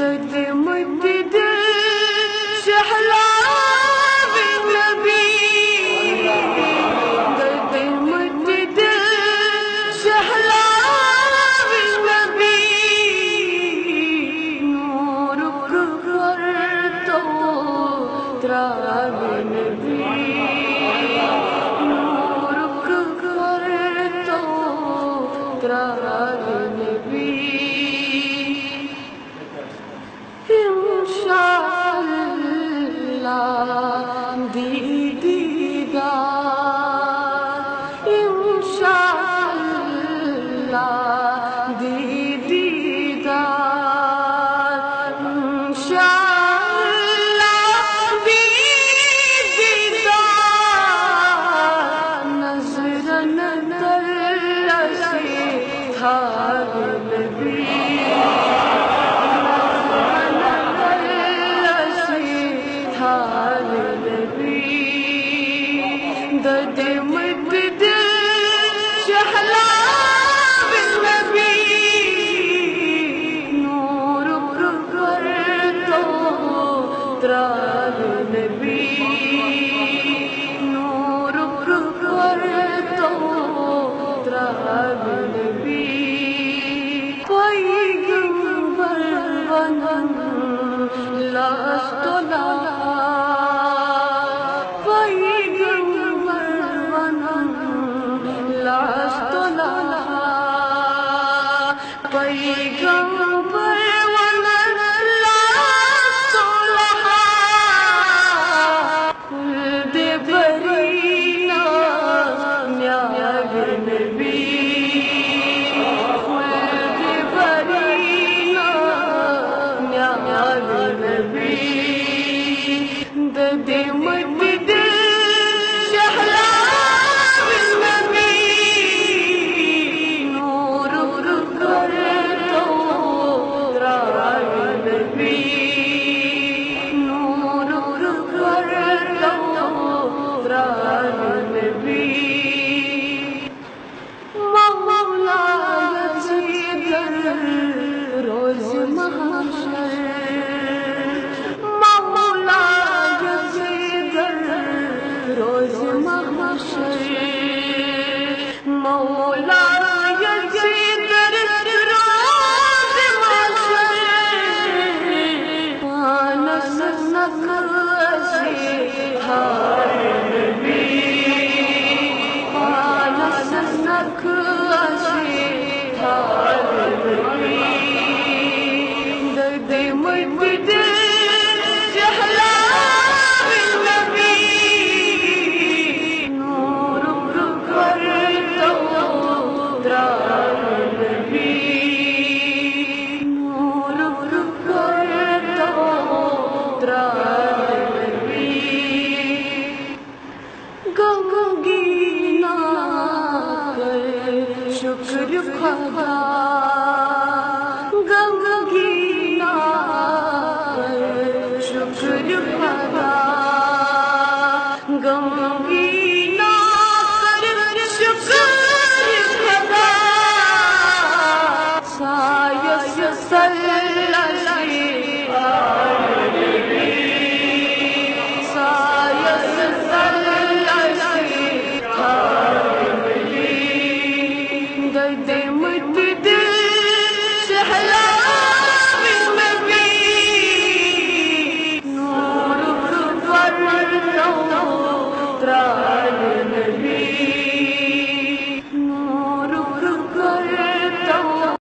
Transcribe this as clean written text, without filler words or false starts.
दर्द मुद्द शहला बिनबी दर्द मुद्द शहला बिनबी नूर कर तो त्रा बिनबी नूर कर तो त्रा बिनबी इंशाअल्लाह दीदार इंशाअल्लाह दीदार इंशाअल्लाह दीदार नज़रन तरसे था नबी दर्द मुद्द शहला बिनबी नूर कर तो त्रा बिनबी नूर कर तो त्रा बिनबी पैगंबर बनन लास्तोला पैगंबर वलन लास्तोला खुद बरीना न्याय नबी खुद बरीना न्याय नबी दर्द मुद्द शहला बिनबी नूर कर तो त्रा बिनबी नूर कर तो त्रा बिनबी मौला यज़ीद रोज़ महशर मौला यज़ीद रोज़ महशर मौला यज़ीद रोज़ महशर आनस नक़शी हार नबी आनस नक़शी हार नबी दर्द मुद्द